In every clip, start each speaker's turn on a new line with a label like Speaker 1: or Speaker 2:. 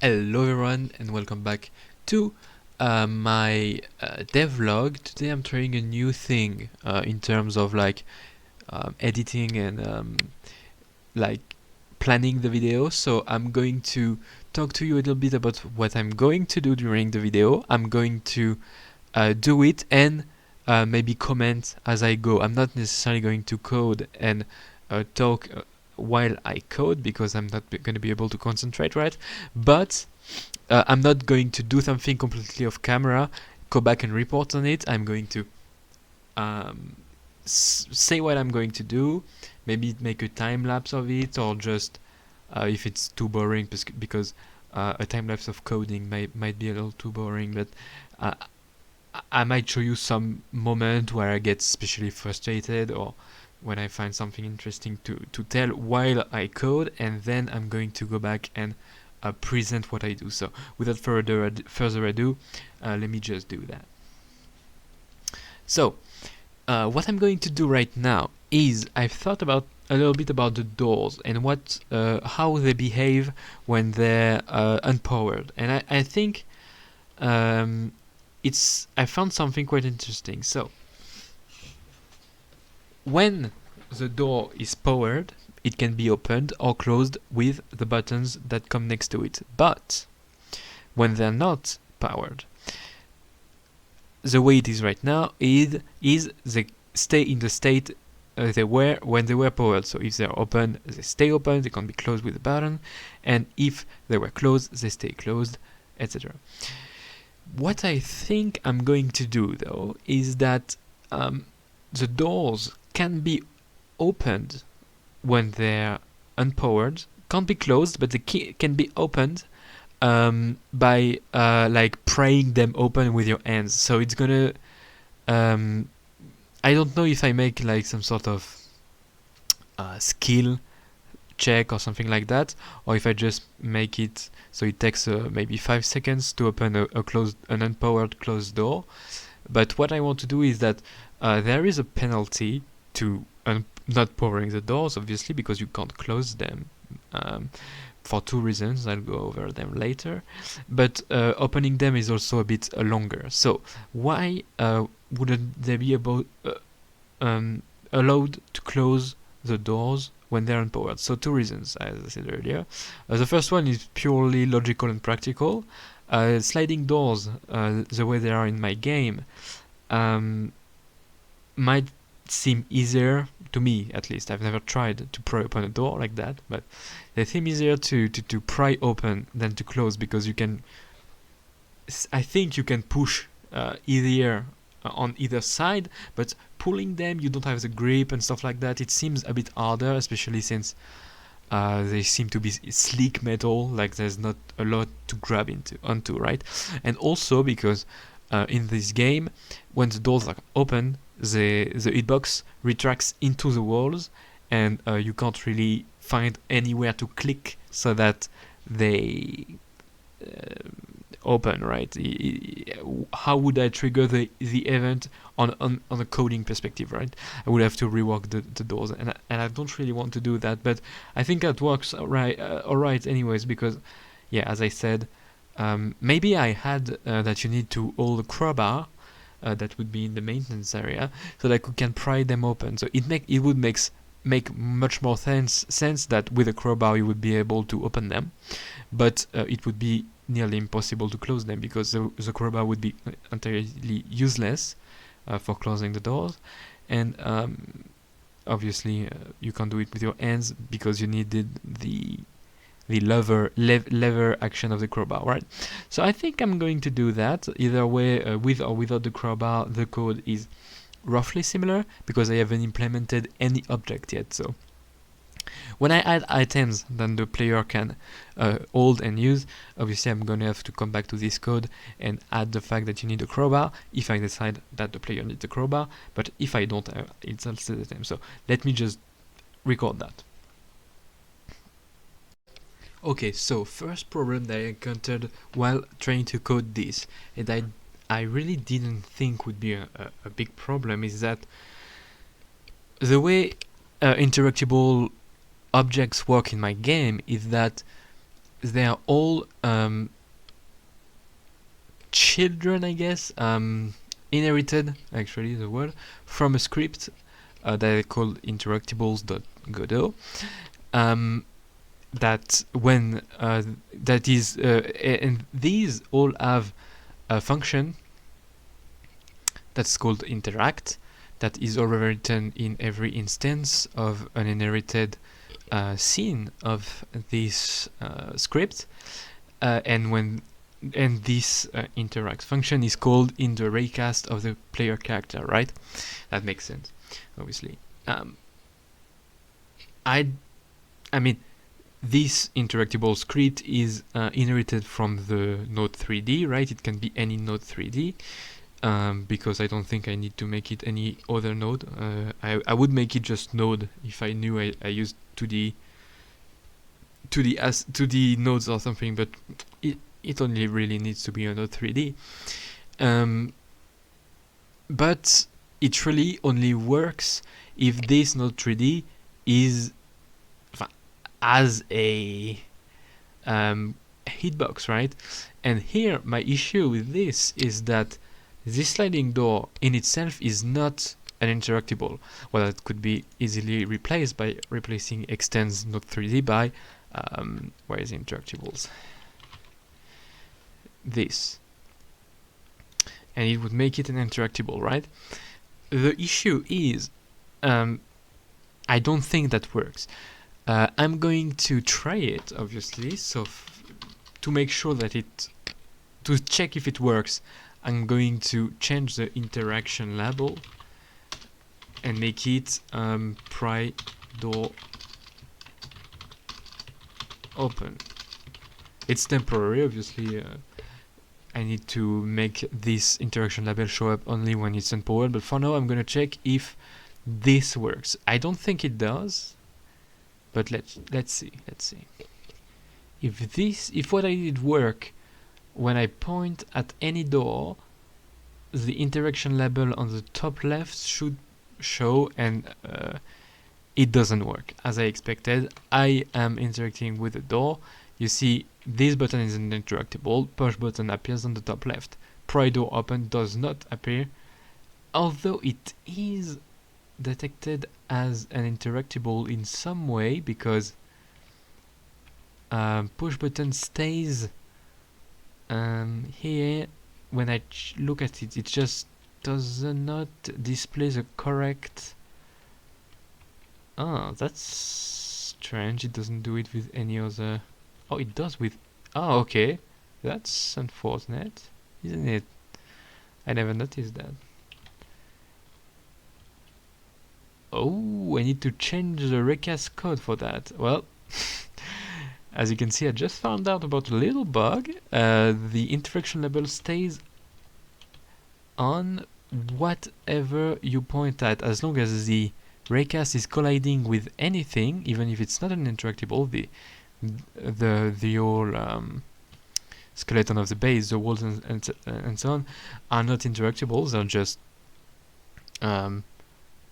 Speaker 1: Hello everyone and welcome back to my devlog. Today I'm trying a new thing in terms of editing and like planning the video. So I'm going to talk to you a little bit about what I'm going to do during the video. I'm going to do it and maybe comment as I go. I'm not necessarily going to code and talk while I code because I'm not going to be able to concentrate, right? But I'm not going to do something completely off camera, go back and report on it. I'm going to say what I'm going to do, maybe make a time lapse of it, or just if it's too boring, because a time lapse of coding might be a little too boring, but I might show you some moment where I get especially frustrated or when I find something interesting to tell while I code, and then I'm going to go back and present what I do. So without further ado, let me just do that. So what I'm going to do right now is I've thought about a little bit about the doors and how they behave when they're unpowered, and I think I found something quite interesting. So when the door is powered, it can be opened or closed with the buttons that come next to it. But when they're not powered, the way it is right now is they stay in the state they were when they were powered. So if they're open, they stay open, they can't be closed with a button, and if they were closed, they stay closed, etc. What I think I'm going to do though is that the doors can be opened when they're unpowered, can't be closed, but they can be opened by like prying them open with your hands. So it's gonna I don't know if I make like some sort of skill check or something like that, or if I just make it so it takes maybe 5 seconds to open an unpowered closed door. But what I want to do is that there is a penalty to not powering the doors, obviously, because you can't close them for two reasons. I'll go over them later. But opening them is also a bit longer. So why wouldn't they be allowed to close the doors when they're unpowered? So two reasons, as I said earlier. The first one is purely logical and practical. Sliding doors, the way they are in my game, might seem easier to me, at least. I've never tried to pry open a door like that, but they seem easier to pry open than to close, because you can, I think you can push easier on either side, but pulling them, you don't have the grip and stuff like that. It seems a bit harder, especially since they seem to be sleek metal, like there's not a lot to grab onto, right? And also because in this game, when the doors are open, the hitbox retracts into the walls, and you can't really find anywhere to click so that they open, right? How would I trigger the event on a coding perspective, right? I would have to rework the doors, and I don't really want to do that, but I think that works alright anyways, because yeah, as I said, maybe I had that you need to hold a crowbar that would be in the maintenance area, so that you can pry them open. So it would make much more sense that with a crowbar you would be able to open them, but it would be nearly impossible to close them, because the crowbar would be entirely useless for closing the doors, and obviously you can't do it with your hands because you needed the lever action of the crowbar, right? So I think I'm going to do that. Either way, with or without the crowbar, the code is roughly similar, because I haven't implemented any object yet. So when I add items that the player can hold and use, obviously I'm gonna have to come back to this code and add the fact that you need a crowbar if I decide that the player needs a crowbar, but if I don't, it's also the same. So let me just record that. Okay, so first problem that I encountered while trying to code this, and I really didn't think would be a big problem, is that the way interactable objects work in my game is that they are all children, I guess, inherited, actually, the word, from a script that I call interactables.godot. That when that is, and these all have a function that's called interact, that is overwritten in every instance of an inherited scene of this script, and this interact function is called in the raycast of the player character, right? That makes sense, obviously. I mean, this interactable script is inherited from the node 3D, right? It can be any node 3D, because I don't think I need to make it any other node. I would make it just node if I knew I used 2D nodes or something, but it only really needs to be a node 3D. But it really only works if this node 3D is as a hitbox, right? And here my issue with this is that this sliding door in itself is not an interactable. Well, it could be easily replaced by replacing extends node 3D by where is interactables? This. And it would make it an interactable, right? The issue is I don't think that works. I'm going to try it, obviously, so to make sure that to check if it works, I'm going to change the interaction label and make it pry door open. It's temporary, obviously. I need to make this interaction label show up only when it's unpowered, but for now I'm gonna check if this works. I don't think it does, but let's see. If what I did work, when I point at any door, the interaction label on the top left should show, and it doesn't work as I expected. I am interacting with the door. You see, this button is an interactable. Push button appears on the top left. Pry door open does not appear, although it is detected as an interactable in some way, because push button stays here. When I look at it, it just does not display the correct. Oh, that's strange. It doesn't do it with any other. Oh, it does with. Oh, okay. That's unfortunate, isn't it? I never noticed that. Oh, I need to change the recast code for that. Well, as you can see, I just found out about a little bug. The interaction label stays on whatever you point at, as long as the raycast is colliding with anything, even if it's not an interactable. The whole skeleton of the base, the walls and so on, are not interactables. They're just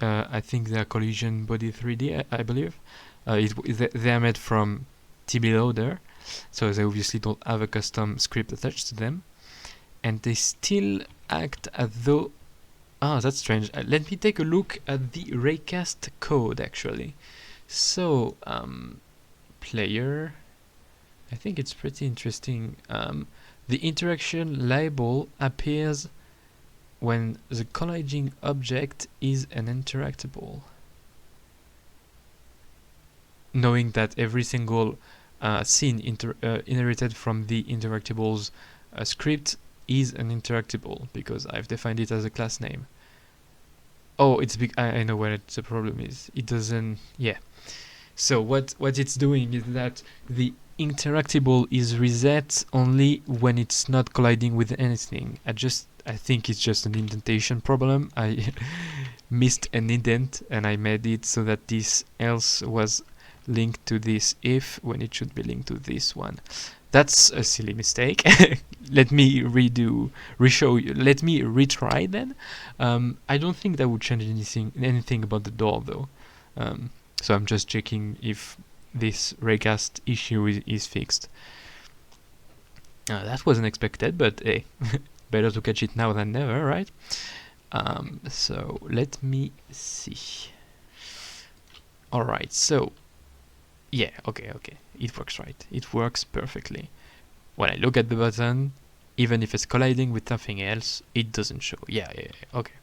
Speaker 1: I think they're collision body 3D, I believe. They are made from TB loader, so they obviously don't have a custom script attached to them, and they still act as though. Ah, that's strange. Let me take a look at the raycast code actually. So player, I think it's pretty interesting. The interaction label appears when the colliding object is an interactable, knowing that every single scene inherited from the interactables script is an interactable, because I've defined it as a class name. Oh, it's big. I know where the problem is. It doesn't. Yeah. So what it's doing is that the interactable is reset only when it's not colliding with anything. I think it's just an indentation problem. I missed an indent and I made it so that this else was linked to this if when it should be linked to this one. That's a silly mistake. Let me reshow you. Let me retry then. I don't think that would change anything about the door though. So I'm just checking if this raycast issue is fixed. That wasn't expected, but hey, better to catch it now than never, right? So let me see. Alright, so yeah, okay, it works, right? It works perfectly. When I look at the button, even if it's colliding with something else, it doesn't show. Yeah, okay.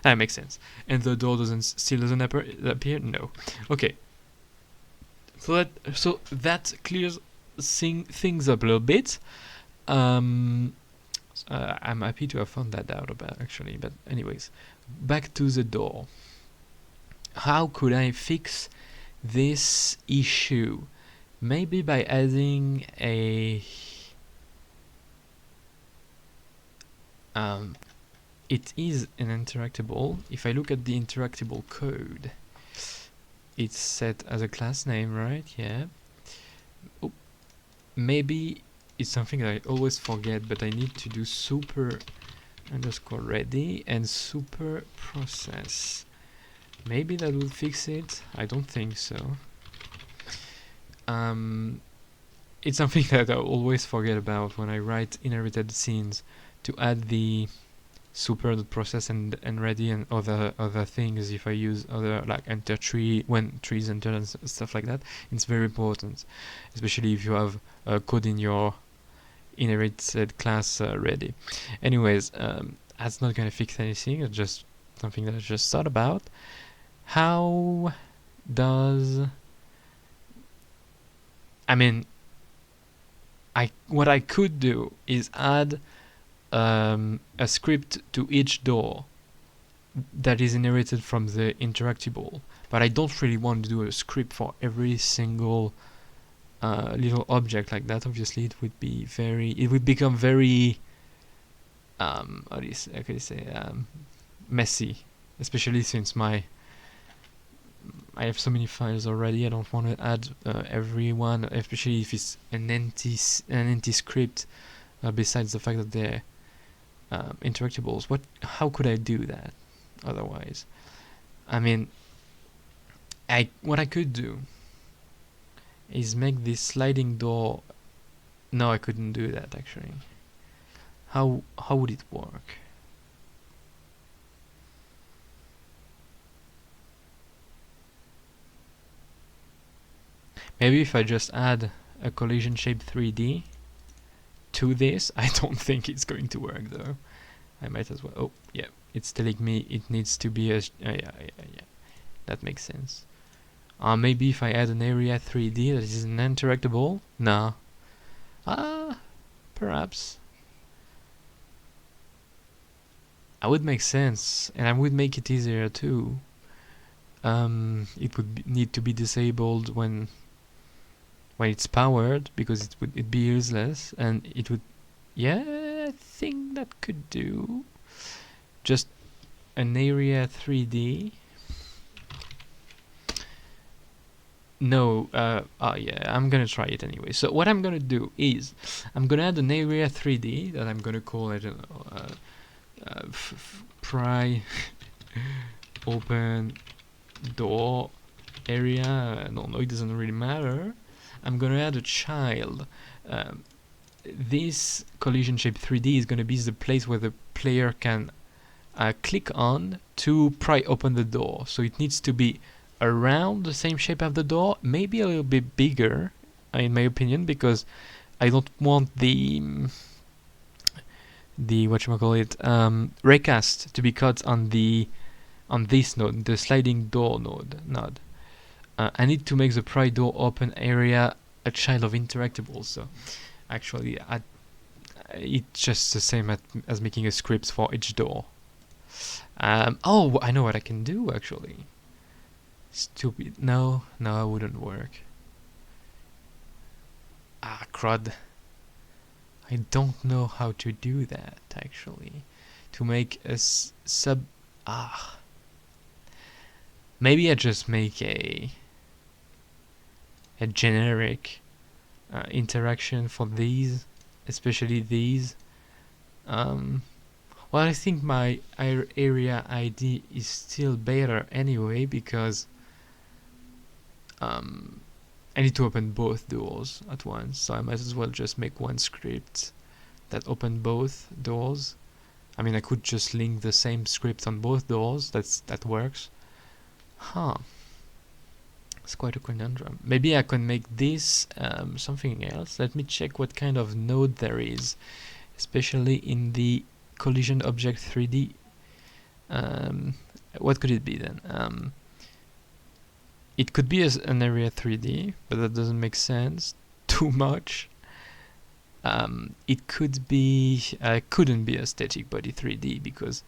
Speaker 1: That makes sense. And the door still doesn't appear? No. Okay. So that clears things up a little bit. I'm happy to have found that out about, actually. But anyways, back to the door. How could I fix this issue? Maybe by adding a it is an interactable. If I look at the interactable code, it's set as a class name, right? Yeah. Oh, maybe it's something that I always forget, but I need to do super underscore ready and super process. Maybe that will fix it. I don't think so. It's something that I always forget about when I write inherited scenes, to add the super.process and ready and other things. If I use other, like enter tree when trees enter and stuff like that, it's very important, especially if you have code in your inherited class ready. Anyways, that's not gonna fix anything. It's just something that I just thought about. How does what I could do is add a script to each door that is inherited from the interactable, but I don't really want to do a script for every single little object like that. Obviously, it would become very messy, especially since I have so many files already. I don't want to add every one, especially if it's an empty script. Besides the fact that they're interactables, how could I do that otherwise? What I could do is make this sliding door. No, I couldn't do that actually. How would it work? Maybe if I just add a collision shape 3D to this. I don't think it's going to work though. I might as well. Oh yeah, it's telling me it needs to be a yeah. That makes sense. Maybe if I add an area 3D that is an interactable. No. Perhaps. I would make sense, and I would make it easier too. It would need to be disabled when it's powered, because it'd be useless, and it would. Yeah, I think that could do. Just an area 3D. No, yeah, I'm gonna try it anyway. So what I'm gonna do is, I'm gonna add an area 3D that I'm gonna call, I don't know, pry open door area. I don't know, it doesn't really matter. I'm gonna add a child. This collision shape 3D is gonna be the place where the player can click on to pry open the door. So it needs to be around the same shape as the door, maybe a little bit bigger, in my opinion, because I don't want the raycast to be cut on this node, the sliding door node. I need to make the pry door open area a child of interactable. So actually, it's just the same as making a script for each door. Oh, I know what I can do actually. Stupid. No, it wouldn't work. Crud. I don't know how to do that actually. To make a sub. Maybe I just make a generic interaction for these, especially these. Well, I think my area ID is still better anyway, because I need to open both doors at once, so I might as well just make one script that open both doors. I mean, I could just link the same script on both doors. That works. Huh. It's quite a conundrum. Maybe I can make this something else. Let me check what kind of node there is, especially in the collision object 3D. What could it be then? It could be an area 3D, but that doesn't make sense too much. It could be, couldn't be a static body 3D because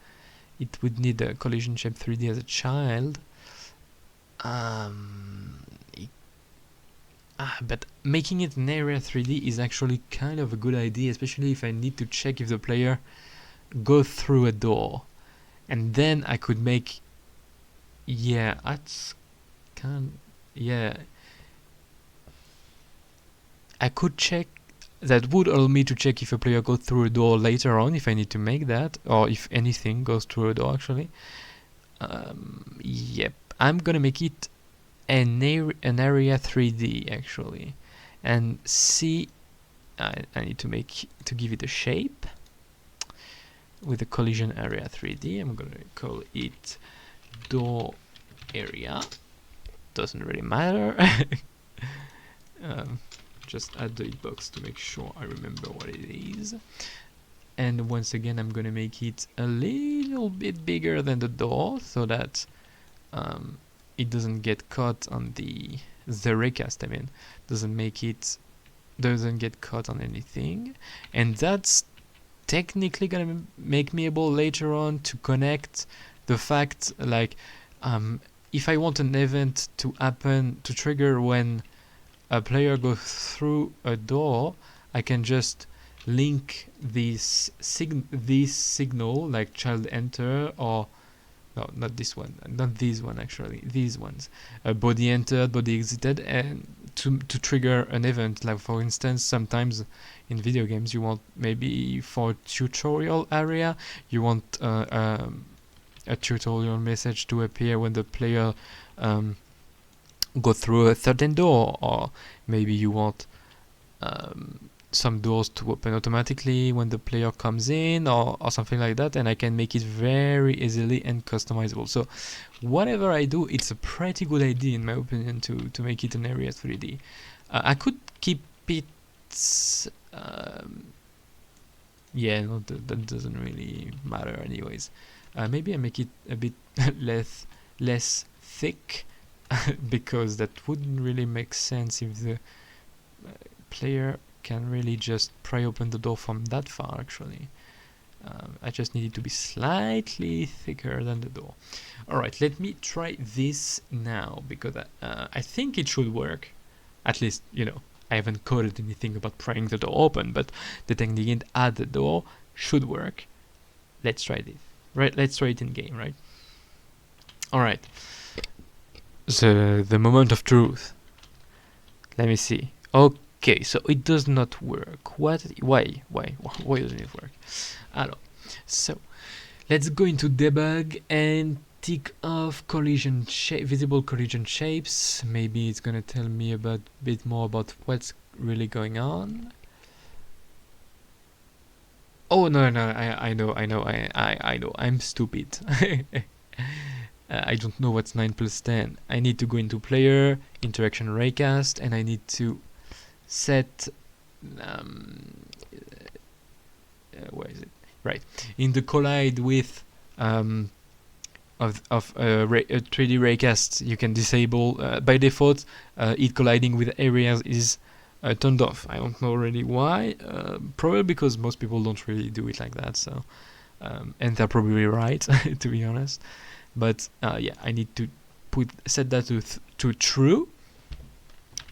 Speaker 1: it would need a collision shape 3D as a child. But making it an area 3D is actually kind of a good idea, especially if I need to check if the player goes through a door. And then I could make, yeah, that's kind, yeah. I could check, that would allow me to check if a player goes through a door later on, if I need to make that, or if anything goes through a door actually. Yep, I'm gonna make it an area 3D actually, and see. I need to give it a shape with a collision area 3D. I'm gonna call it door area. Doesn't really matter. Just add the hitbox to make sure I remember what it is. And once again, I'm gonna make it a little bit bigger than the door so that it doesn't get caught on the raycast. I mean, doesn't get caught on anything, and that's technically gonna make me able later on to connect the fact, like, if I want an event to happen, to trigger when a player goes through a door, I can just link this signal, like child enter, or no, not this one, not this one actually, these ones, body entered, body exited, and to trigger an event. Like for instance, sometimes in video games you want, maybe for tutorial area, you want a tutorial message to appear when the player go through a certain door, or maybe you want some doors to open automatically when the player comes in, or something like that, and I can make it very easily and customizable. So whatever I do, it's a pretty good idea in my opinion to make it an area 3D. I could keep it, yeah, no, that doesn't really matter anyways. Maybe I make it a bit less thick, because that wouldn't really make sense if the player can really just pry open the door from that far actually. I just need it to be slightly thicker than the door. Alright, let me try this now, because I think it should work. At least, you know, I haven't coded anything about prying the door open, but the technique at the door should work. Let's try this. Right, let's try it in game, right? Alright. The moment of truth. Let me see. Okay, so it does not work. What? Why doesn't it work? Alors, so let's go into debug and tick off collision visible collision shapes. Maybe it's gonna tell me a bit more about what's really going on. Oh no, I know, I'm stupid. I don't know what's 9 plus 10. I need to go into player, interaction raycast, and I need to set, where is it? Right, in the collide with of a 3D raycast, you can disable, by default, it colliding with areas is turned off. I don't know really why, probably because most people don't really do it like that, so, and they're probably right, to be honest. But yeah, I need to set that to true,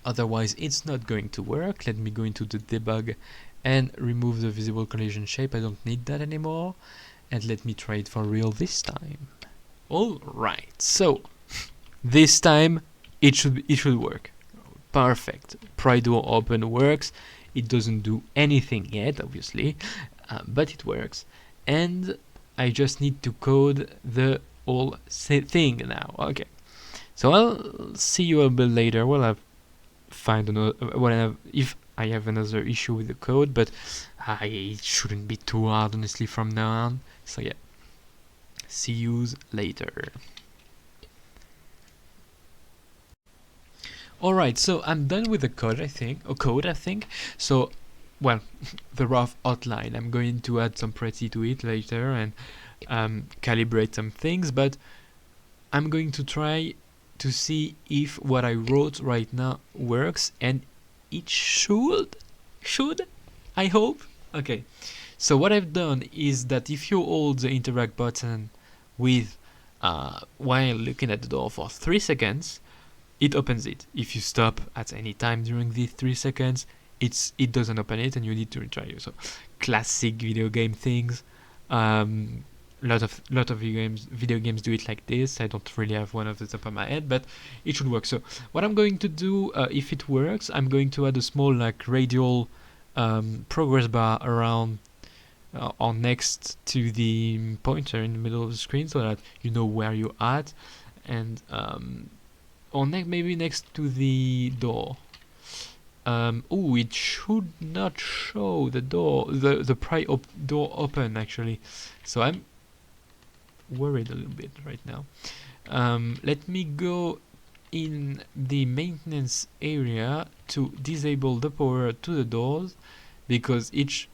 Speaker 1: otherwise it's not going to work. Let me go into the debug and remove the visible collision shape. I don't need that anymore, and let me try it for real this time. Alright, so this time it should work. Perfect. Pry door open works. It doesn't do anything yet, obviously, but it works, and I just need to code the thing now. Okay, so I'll see you a bit later. We'll have find another if I have another issue with the code, but it shouldn't be too hard honestly from now on. So yeah, see yous later. Alright, so I'm done with the code, I think. So, well, the rough outline. I'm going to add some pretty to it later and calibrate some things, but I'm going to try to see if what I wrote right now works, and it should, I hope. Okay, so what I've done is that if you hold the interact button with while looking at the door for 3 seconds, it opens it. If you stop at any time during these 3 seconds, it doesn't open it, and you need to retry it. So, classic video game things. Lot of video games do it like this. I don't really have one off the top of my head, but it should work. So, what I'm going to do, if it works, I'm going to add a small like radial progress bar around or next to the pointer in the middle of the screen, so that you know where you're at, and or maybe next to the door. Oh, it should not show the door, the door open actually. So I'm worried a little bit right now. Let me go in the maintenance area to disable the power to the doors, because each.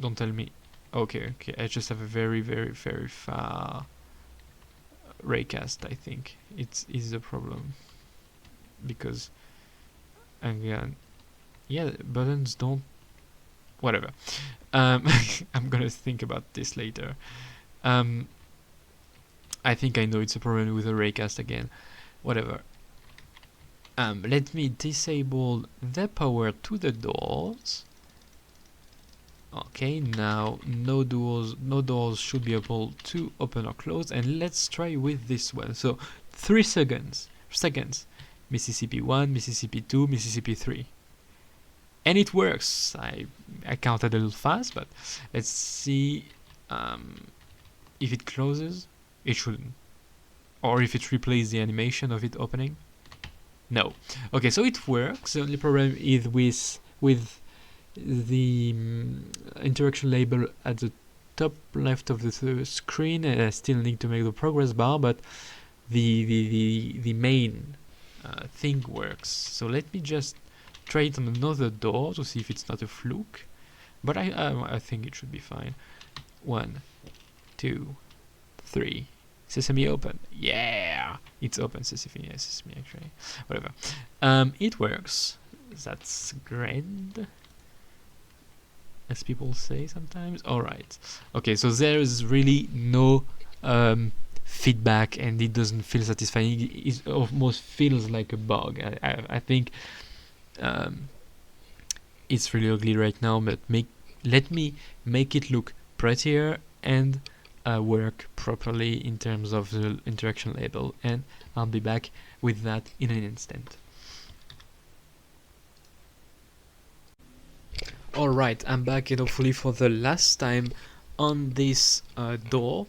Speaker 1: Don't tell me. Okay, I just have a very far raycast. I think it is a problem, because again, yeah, buttons don't. Whatever. I'm gonna think about this later. I think I know it's a problem with the raycast again. Whatever. Let me disable the power to the doors. Okay, now no doors should be able to open or close, and let's try with this one. So 3 seconds, Mississippi 1, Mississippi 2, Mississippi 3. And it works. I counted a little fast, but let's see if it closes. It shouldn't. Or if it replays the animation of it opening. No. Okay, so it works. The only problem is with the interaction label at the top left of the screen. I still need to make the progress bar, but the main thing works. So let me just try it on another door to see if it's not a fluke. But I think it should be fine. 1, 2, 3. Sesame open. Yeah, it's open. Sesame actually. Whatever. It works. That's grand, as people say sometimes. Alright. Okay, so there is really no feedback, and it doesn't feel satisfying. It almost feels like a bug. I think it's really ugly right now, but let me make it look prettier and work properly in terms of the interaction label, and I'll be back with that in an instant. Alright, I'm back, and hopefully for the last time on this door.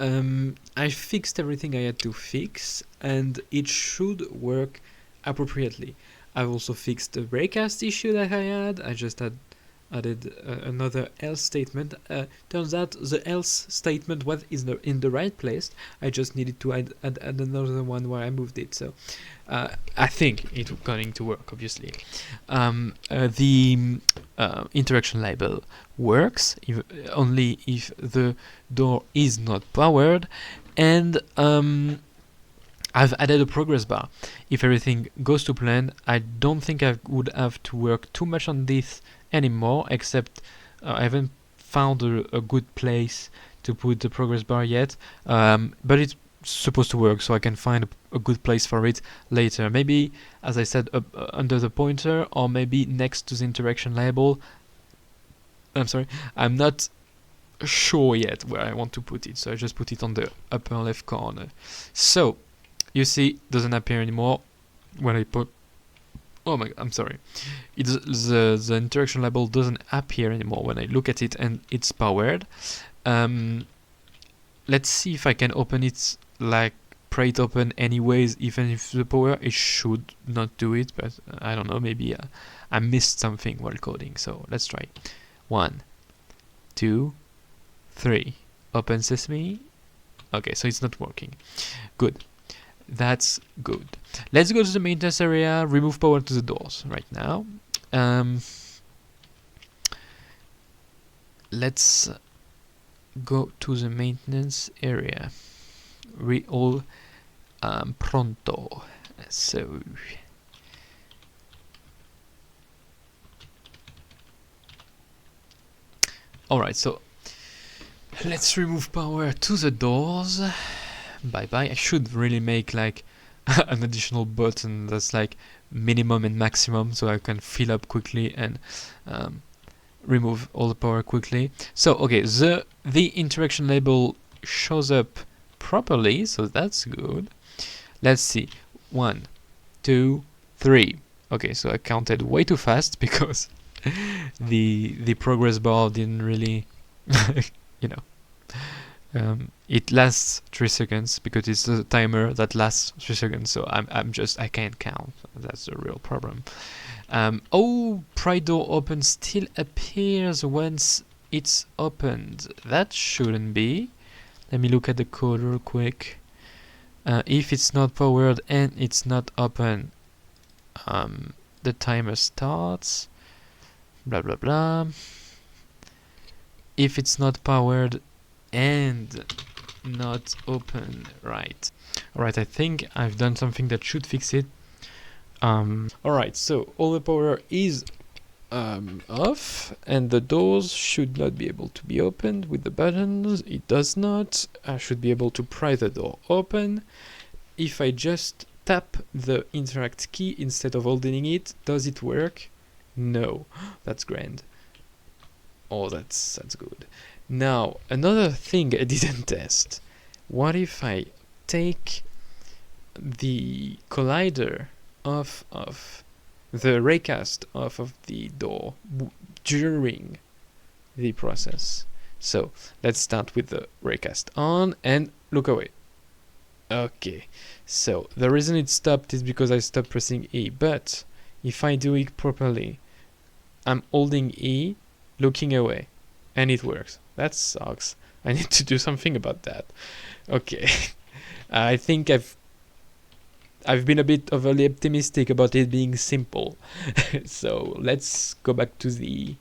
Speaker 1: I fixed everything I had to fix, and it should work appropriately. I've also fixed the raycast issue that I had. I just added another else statement. Turns out the else statement was in the right place. I just needed to add another one where I moved it. So I think it's going to work, obviously. The interaction label works only if the door is not powered, and I've added a progress bar. If everything goes to plan, I don't think I would have to work too much on this anymore, except I haven't found a good place to put the progress bar yet, but it's supposed to work, so I can find a good place for it later. Maybe, as I said, under the pointer, or maybe next to the interaction label. I'm sorry, I'm not sure yet where I want to put it, so I just put it on the upper left corner. So you see, it doesn't appear anymore when I put. Oh my god, I'm sorry. The interaction label doesn't appear anymore when I look at it and it's powered. Let's see if I can open it like pry it open anyways, even if the power, it should not do it, but I don't know, maybe I missed something while coding. So let's try. 1, 2, 3. Open sesame. Okay, so it's not working. Good. That's good. Let's go to the maintenance area, remove power to the doors right now. Let's go to the maintenance area. We all pronto. So alright, so let's remove power to the doors. Bye bye. I should really make like an additional button that's like minimum and maximum, so I can fill up quickly and remove all the power quickly. So okay, the interaction label shows up properly, so that's good. Let's see. 1, 2, 3. Okay, so I counted way too fast because the progress bar didn't really you know, it lasts 3 seconds because it's a timer that lasts 3 seconds, so I can't count. That's the real problem. Oh, pry door open still appears once it's opened. That shouldn't be. Let me look at the code real quick. If it's not powered and it's not open, the timer starts. Blah blah blah. If it's not powered and not open, right. Alright, I think I've done something that should fix it. Alright, so all the power is off, and the doors should not be able to be opened with the buttons. It does not. I should be able to pry the door open. If I just tap the interact key instead of holding it, does it work? No. That's grand. Oh, that's good. Now, another thing I didn't test. What if I take the collider off of the raycast off of the door during the process? So let's start with the raycast on and look away. Okay, so the reason it stopped is because I stopped pressing E, but if I do it properly, I'm holding E, looking away, and it works. That sucks. I need to do something about that. Okay. I think I've been a bit overly optimistic about it being simple. So let's go back to the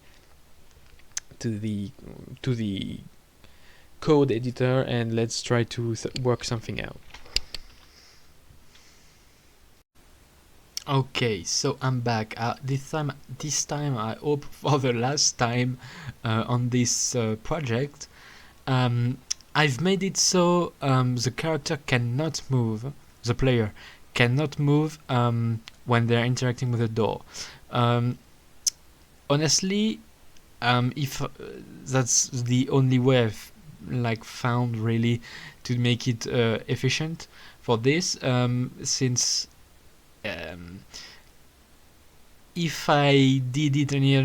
Speaker 1: code editor and let's try to work something out. Okay, so I'm back. This time I hope for the last time on this project. I've made it so the character cannot move, the player cannot move when they're interacting with the door. Honestly, if that's the only way I've found really to make it efficient for this, since if I did it any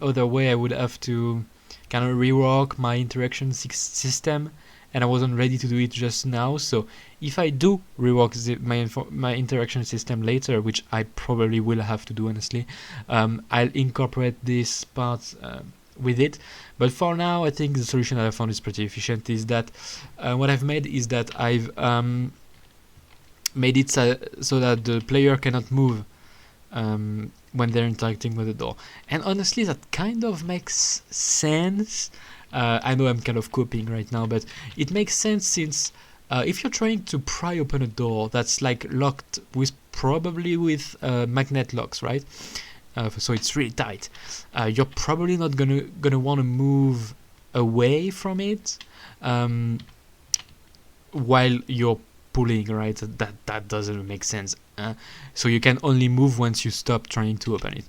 Speaker 1: other way, I would have to kind of rework my interaction system, and I wasn't ready to do it just now. So if I do rework my interaction system later, which I probably will have to do honestly, I'll incorporate this part with it. But for now, I think the solution that I found is pretty efficient. Is that what I've made is that I've made it so that the player cannot move when they're interacting with the door. And honestly, that kind of makes sense. I know I'm kind of copying right now, but it makes sense since if you're trying to pry open a door that's locked with probably with magnet locks, right? So it's really tight. You're probably not gonna want to move away from it while you're pulling, right? That doesn't make sense. So you can only move once you stop trying to open it.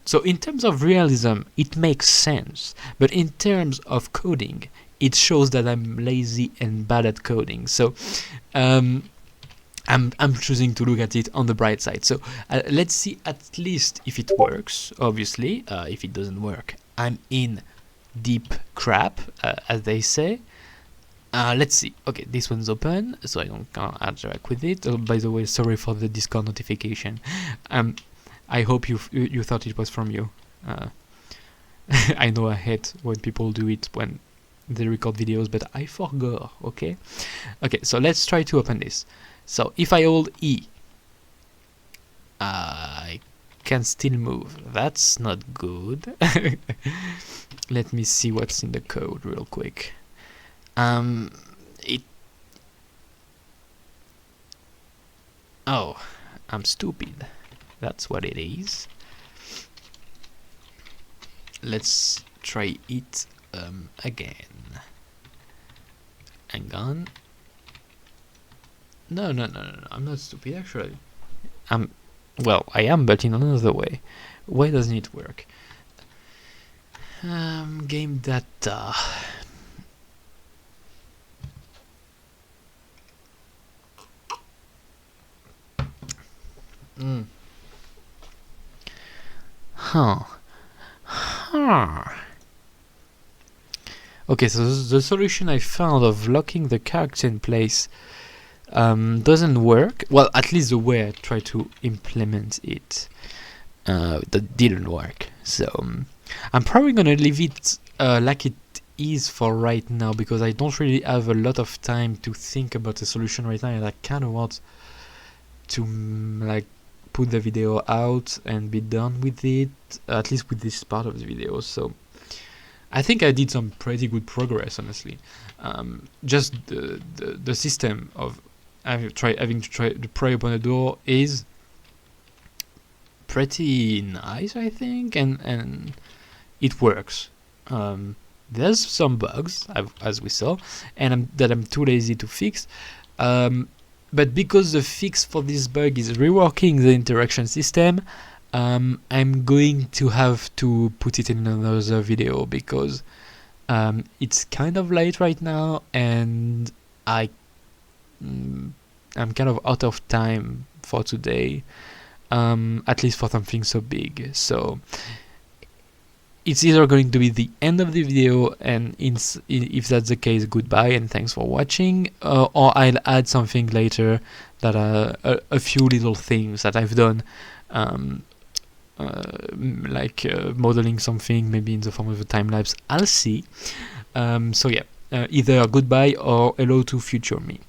Speaker 1: So in terms of realism, it makes sense, but in terms of coding, it shows that I'm lazy and bad at coding. So I'm choosing to look at it on the bright side. So let's see at least if it works. Obviously, if it doesn't work, I'm in deep crap, as they say. Let's see. Okay, this one's open, so I don't interact with it. Oh, by the way, sorry for the Discord notification. I hope you thought it was from you. I know I hate when people do it when they record videos, but I forgot. Okay. Okay, so let's try to open this. So if I hold E, I can still move. That's not good. Let me see what's in the code real quick. Oh, I'm stupid. That's what it is. Let's try it again. Hang on. No, I'm not stupid actually. Well, I am, but in another way. Why doesn't it work? Game data. Okay, so the solution I found of locking the character in place doesn't work. Well, at least the way I tried to implement it, that didn't work. So I'm probably gonna leave it like it is for right now, because I don't really have a lot of time to think about a solution right now, and I kind of want to like put the video out and be done with it, at least with this part of the video. So I think I did some pretty good progress, honestly. Just the system of having to try to pry open a door is pretty nice, I think, and it works. There's some bugs, as we saw, and that I'm too lazy to fix. But because the fix for this bug is reworking the interaction system, I'm going to have to put it in another video, because it's kind of late right now, and I'm kind of out of time for today, at least for something so big. So it's either going to be the end of the video, and if that's the case, goodbye and thanks for watching, or I'll add something later that are a few little things that I've done, like modeling something maybe in the form of a time lapse. I'll see. So yeah, either goodbye or hello to future me.